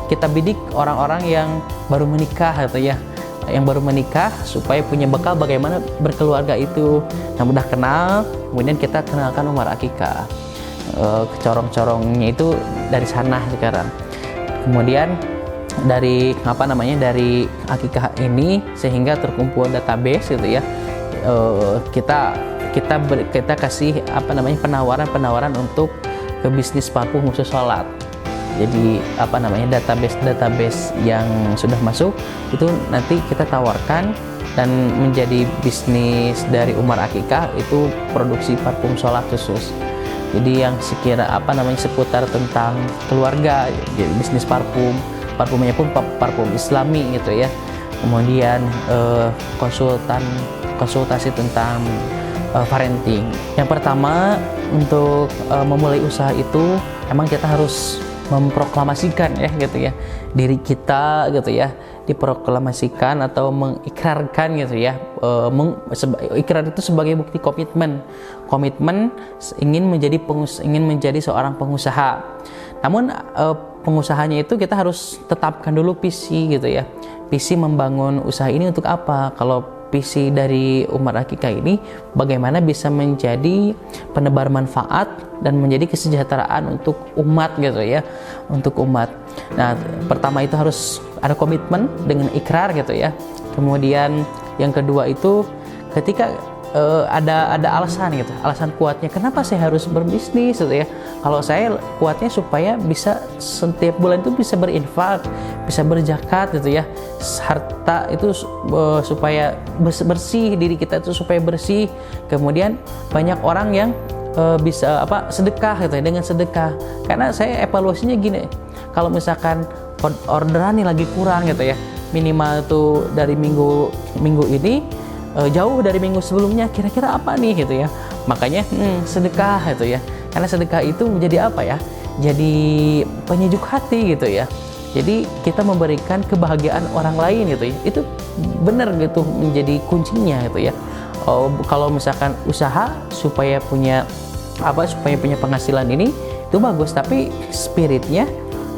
kita bidik orang-orang yang baru menikah gitu ya, yang baru menikah supaya punya bekal bagaimana berkeluarga itu. Nah udah kenal, kemudian kita kenalkan Umar Akikah. Corong-corongnya itu dari sana sekarang. Kemudian dari dari Akikah ini sehingga terkumpul database gitu ya. Kita kasih penawaran untuk ke bisnis parfum khusus sholat. Jadi database yang sudah masuk itu nanti kita tawarkan dan menjadi bisnis dari Umar Akikah itu produksi parfum sholat khusus. Jadi yang seputar tentang keluarga, jadi bisnis parfumnya pun parfum Islami gitu ya. Kemudian konsultasi tentang parenting. Yang pertama untuk memulai usaha itu emang kita harus memproklamasikan ya gitu ya diri kita gitu ya, diproklamasikan atau mengikrarkan gitu ya. Ikrar itu sebagai bukti komitmen ingin menjadi seorang pengusaha. Namun pengusahanya itu kita harus tetapkan dulu visi gitu ya, visi membangun usaha ini untuk apa. Kalau visi dari Umar Akikah ini bagaimana bisa menjadi penebar manfaat dan menjadi kesejahteraan untuk umat gitu ya, untuk umat. Nah pertama itu harus ada komitmen dengan ikrar gitu ya. Kemudian yang kedua itu ketika ada alasan gitu, alasan kuatnya kenapa saya harus berbisnis gitu ya. Kalau saya kuatnya supaya bisa setiap bulan itu bisa berinfak, bisa berzakat gitu ya, harta itu supaya bersih, diri kita itu supaya bersih. Kemudian banyak orang yang bisa sedekah gitu ya, dengan sedekah. Karena saya evaluasinya gini, kalau misalkan orderan nih lagi kurang gitu ya, minimal tuh dari minggu ini jauh dari minggu sebelumnya, kira-kira apa nih gitu ya. Makanya sedekah gitu ya, karena sedekah itu menjadi apa ya, jadi penyejuk hati gitu ya. Jadi kita memberikan kebahagiaan orang lain gitu ya, itu benar gitu menjadi kuncinya gitu ya. Kalau misalkan usaha supaya punya penghasilan ini itu bagus, tapi spiritnya,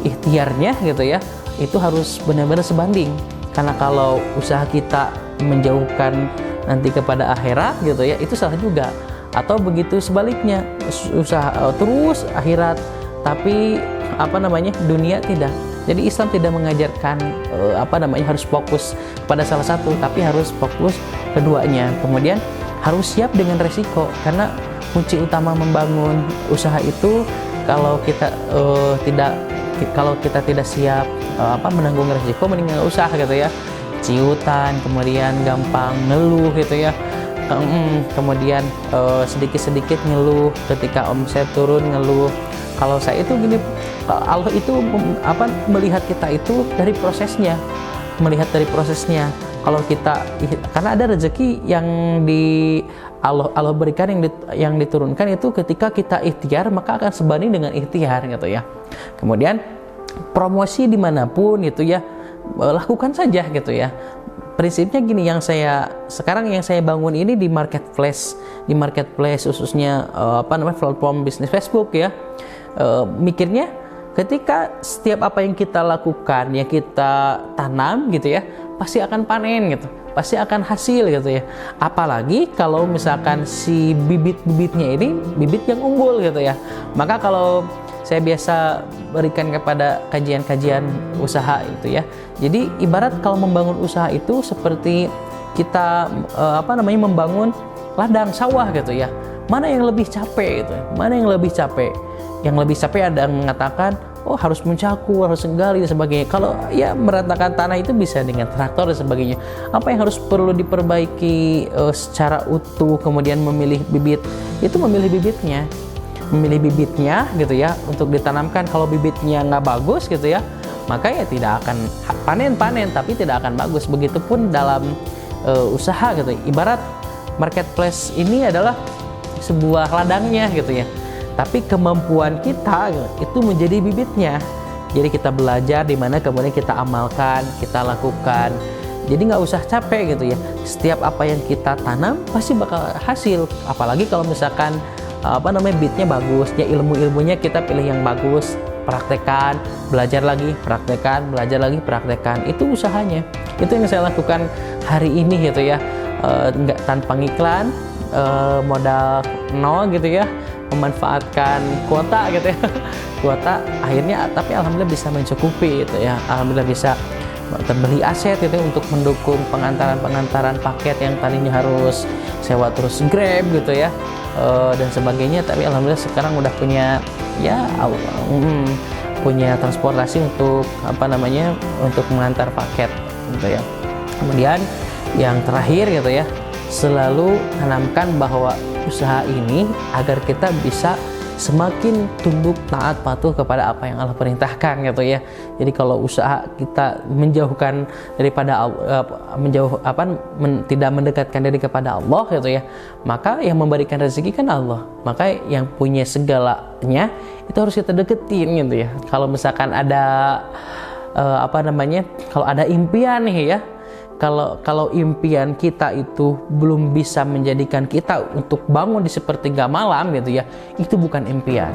ikhtiarnya gitu ya, itu harus benar-benar sebanding. Karena kalau usaha kita menjauhkan nanti kepada akhirat gitu ya, itu salah juga. Atau begitu sebaliknya, usaha terus akhirat tapi dunia tidak. Jadi Islam tidak mengajarkan harus fokus pada salah satu, tapi harus fokus keduanya. Kemudian harus siap dengan resiko, karena kunci utama membangun usaha itu kalau kita tidak siap menanggung resiko, mending nggak usah gitu ya. Ciutan, kemudian gampang ngeluh gitu ya. Kemudian sedikit-sedikit ngeluh, ketika omset turun ngeluh. Kalau saya itu gini, Allah itu melihat kita itu dari prosesnya, Kalau kita, karena ada rezeki yang Allah berikan, yang diturunkan itu ketika kita ikhtiar, maka akan sebanding dengan ikhtiar gitu ya. Kemudian promosi dimanapun gitu ya, lakukan saja gitu ya. Prinsipnya gini, yang saya bangun ini di marketplace khususnya platform bisnis Facebook ya. Mikirnya ketika setiap apa yang kita lakukan, yang kita tanam gitu ya, pasti akan panen gitu, pasti akan hasil gitu ya. Apalagi kalau misalkan si bibit-bibitnya ini bibit yang unggul gitu ya. Maka kalau saya biasa berikan kepada kajian-kajian usaha itu ya. Jadi ibarat kalau membangun usaha itu seperti kita membangun ladang sawah gitu ya. Mana yang lebih capek gitu? Mana yang lebih capek? Yang lebih capek ada yang mengatakan, harus mencakur, harus menggali dan sebagainya. Kalau ya meratakan tanah itu bisa dengan traktor dan sebagainya. Apa yang harus perlu diperbaiki secara utuh, kemudian memilih bibit, itu memilih bibitnya gitu ya untuk ditanamkan. Kalau bibitnya nggak bagus gitu ya, maka ya tidak akan panen tapi tidak akan bagus. Begitupun dalam usaha gitu. Ibarat marketplace ini adalah sebuah ladangnya gitu ya, tapi kemampuan kita itu menjadi bibitnya. Jadi kita belajar di mana, kemudian kita amalkan, kita lakukan. Jadi nggak usah capek gitu ya. Setiap apa yang kita tanam pasti bakal hasil. Apalagi kalau misalkan bibitnya bagus, ya ilmunya kita pilih yang bagus, praktekkan, belajar lagi, praktekkan. Itu usahanya. Itu yang saya lakukan hari ini gitu ya. Nggak tanpa ngiklan, modal nol gitu ya, memanfaatkan kuota gitu ya. Kuota akhirnya, tapi alhamdulillah bisa mencukupi gitu ya. Alhamdulillah bisa terbeli aset gitu ya, untuk mendukung pengantaran paket yang tadinya harus sewa terus Grab gitu ya, dan sebagainya. Tapi alhamdulillah sekarang udah punya punya transportasi untuk untuk mengantar paket gitu ya. Kemudian yang terakhir gitu ya, selalu tanamkan bahwa usaha ini agar kita bisa semakin tunduk, taat, patuh kepada apa yang Allah perintahkan gitu ya. Jadi kalau usaha kita menjauhkan daripada tidak mendekatkan diri kepada Allah gitu ya, maka yang memberikan rezeki kan Allah. Maka yang punya segalanya itu harus kita deketin gitu ya. Kalau misalkan ada kalau ada impian nih ya, kalau impian kita itu belum bisa menjadikan kita untuk bangun di sepertiga malam gitu ya, itu bukan impian.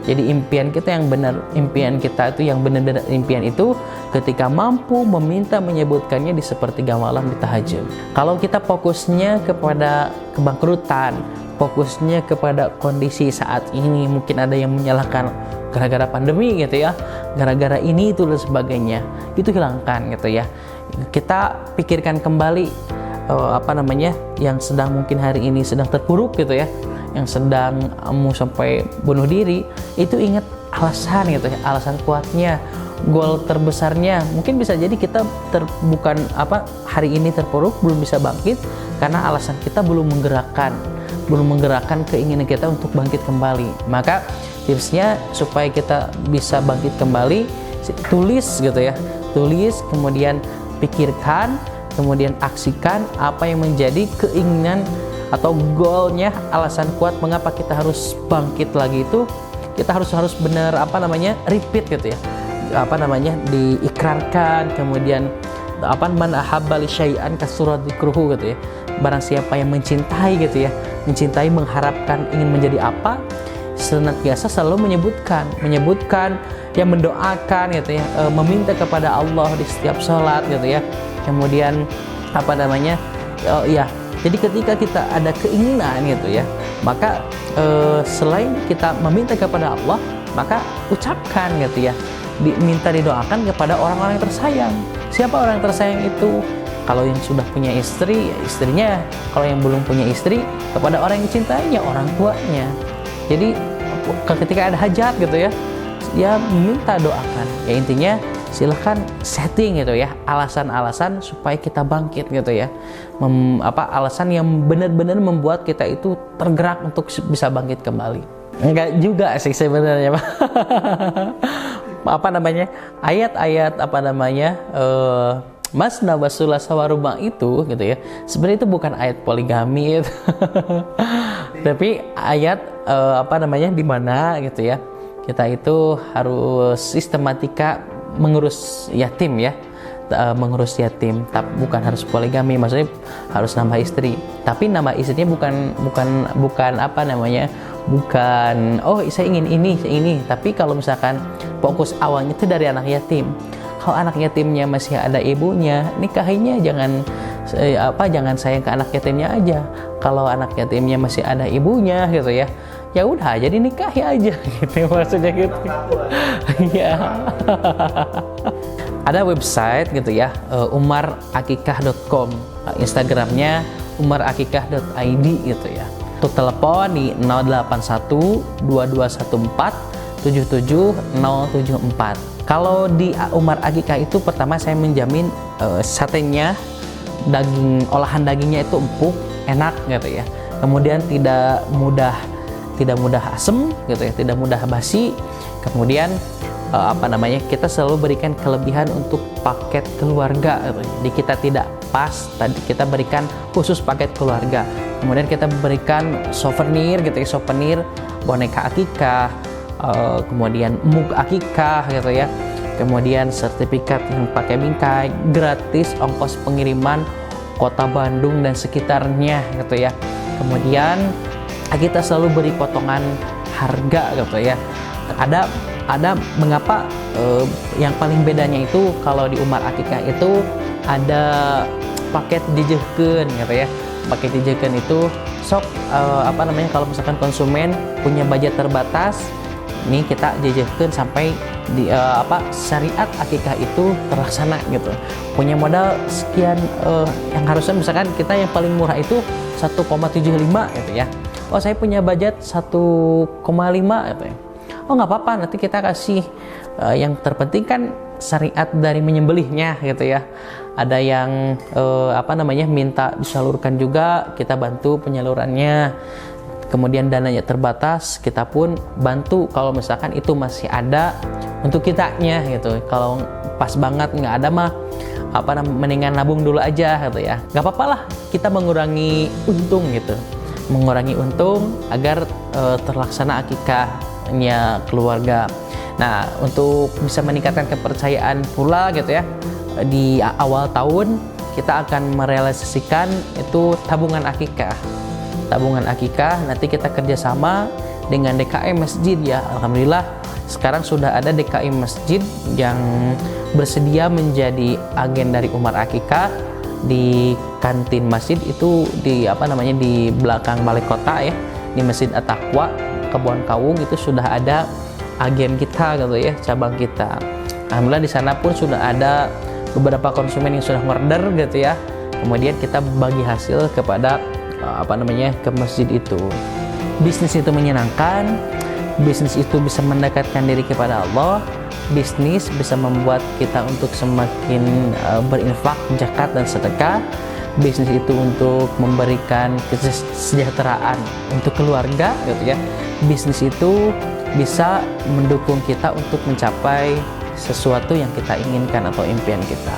Jadi impian kita yang benar, impian kita itu yang benar-benar impian itu ketika mampu meminta menyebutkannya di sepertiga malam di tahajud. Kalau kita fokusnya kepada kebangkrutan, fokusnya kepada kondisi saat ini, mungkin ada yang menyalahkan gara-gara pandemi gitu ya, gara-gara ini itu dan sebagainya, itu hilangkan gitu ya. Kita pikirkan kembali yang sedang mungkin hari ini sedang terpuruk gitu ya, yang sedang mau sampai bunuh diri, itu ingat alasan gitu ya, alasan kuatnya, goal terbesarnya. Mungkin bisa jadi kita hari ini terpuruk, belum bisa bangkit karena alasan kita belum menggerakkan keinginan kita untuk bangkit kembali. Maka tipsnya supaya kita bisa bangkit kembali, tulis gitu ya, kemudian pikirkan, kemudian aksikan apa yang menjadi keinginan atau goalnya, alasan kuat mengapa kita harus bangkit lagi itu, kita harus benar repeat gitu ya, diikrarkan. Kemudian man ahabba li syai'an kasura dzikruhu gitu ya, barang siapa yang mencintai gitu ya, mencintai, mengharapkan, ingin menjadi apa, senantiasa selalu menyebutkan yang mendoakan gitu ya, meminta kepada Allah di setiap sholat gitu ya. Kemudian jadi ketika kita ada keinginan gitu ya, maka selain kita meminta kepada Allah, maka ucapkan gitu ya, diminta didoakan kepada orang-orang yang tersayang. Siapa orang yang tersayang itu? Kalau yang sudah punya istri, ya istrinya. Kalau yang belum punya istri, kepada orang yang dicintainya, orang tuanya. Jadi ketika ada hajat gitu ya, ya minta doakan. Ya intinya silahkan setting gitu ya, alasan-alasan supaya kita bangkit gitu ya. Alasan yang benar-benar membuat kita itu tergerak untuk bisa bangkit kembali. Enggak juga sih sebenarnya. Ayat-ayat masna wa thulatsa wa ruba' itu gitu ya, sebenarnya itu bukan ayat poligami gitu. Tapi ayat di mana gitu ya, kita itu harus sistematika mengurus yatim ya, mengurus yatim, tapi bukan harus poligami, maksudnya harus nambah istri. Tapi nambah istrinya bukan saya ingin ini, tapi kalau misalkan fokus awalnya itu dari anak yatim. Kalau anak yatimnya masih ada ibunya, nikahinya jangan sayang ke anak yatimnya aja. Kalau anak yatimnya masih ada ibunya gitu ya, ya udah jadi nikahi aja gitu, maksudnya gitu. Ya. Ada website gitu ya, umarakikah.com, Instagramnya umarakikah.id gitu ya. Untuk telepon di 081 2214 77074. Kalau di Umar Akikah itu pertama saya menjamin satenya, olahan dagingnya itu empuk, enak gitu ya. Kemudian tidak mudah asem gitu ya, tidak mudah basi. Kemudian kita selalu berikan kelebihan untuk paket keluarga gitu. Jadi kita tidak pas, tadi kita berikan khusus paket keluarga. Kemudian kita berikan souvenir gitu ya, souvenir boneka akikah, kemudian mug akikah gitu ya, kemudian sertifikat yang pakai bingkai, gratis ongkos pengiriman kota Bandung dan sekitarnya gitu ya. Kemudian kita selalu beri potongan harga gitu ya. Ada mengapa yang paling bedanya itu kalau di Umar Akikah itu ada paket dijehkeun gitu ya. Paket dijehkeun itu kalau misalkan konsumen punya budget terbatas, ini kita jejehkeun sampai di syariat akikah itu terlaksana gitu. Punya modal sekian, yang harusnya misalkan kita yang paling murah itu 1,75 gitu ya. Oh saya punya budget 1,5 gitu ya. Oh nggak apa-apa, nanti kita kasih, yang terpenting kan syariat dari menyembelihnya gitu ya. Ada yang minta disalurkan juga, kita bantu penyalurannya. Kemudian dananya terbatas, kita pun bantu kalau misalkan itu masih ada untuk kitanya gitu. Kalau pas banget nggak ada mah mendingan nabung dulu aja gitu ya. Nggak apa-apa lah, kita mengurangi untung gitu, mengurangi untung agar terlaksana akikahnya keluarga. Nah, untuk bisa meningkatkan kepercayaan pula gitu ya, di awal tahun kita akan merealisasikan itu tabungan akikah. Tabungan akikah nanti kita kerjasama dengan DKI Masjid ya. Alhamdulillah sekarang sudah ada DKI Masjid yang bersedia menjadi agen dari Umar Akikah di kantin masjid itu di di belakang balai kota ya, di Masjid At-Taqwa Kebon Kawung itu sudah ada agen kita gitu ya, cabang kita. Alhamdulillah di sana pun sudah ada beberapa konsumen yang sudah order gitu ya. Kemudian kita bagi hasil kepada ke masjid itu. Bisnis itu menyenangkan, bisnis itu bisa mendekatkan diri kepada Allah, bisnis bisa membuat kita untuk semakin berinfak, zakat dan sedekah. Bisnis itu untuk memberikan kesejahteraan untuk keluarga gitu ya. Bisnis itu bisa mendukung kita untuk mencapai sesuatu yang kita inginkan atau impian kita.